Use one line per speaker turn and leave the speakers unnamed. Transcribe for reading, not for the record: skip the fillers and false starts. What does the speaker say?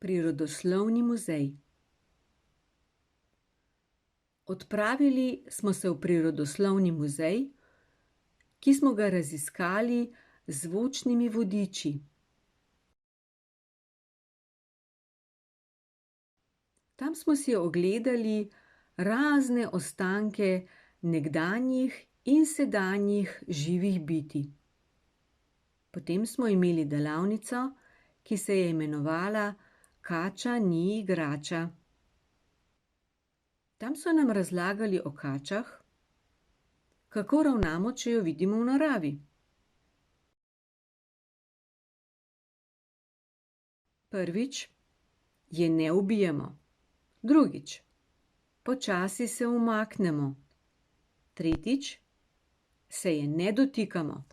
Prirodoslovni muzej. Odpravili smo se v prirodoslovni muzej, ki smo ga raziskali z zvočnimi vodiči. Tam smo si ogledali razne ostanke nekdanjih in sedanjih živih bitij. Potem smo imeli delavnico, ki se je imenovala Kača ni igrača. Tam so nam razlagali o kačah, kako ravnamo, če jo vidimo v naravi. Prvič, je ne ubijemo. Drugič, počasi se umaknemo. Tretjič, se je ne dotikamo.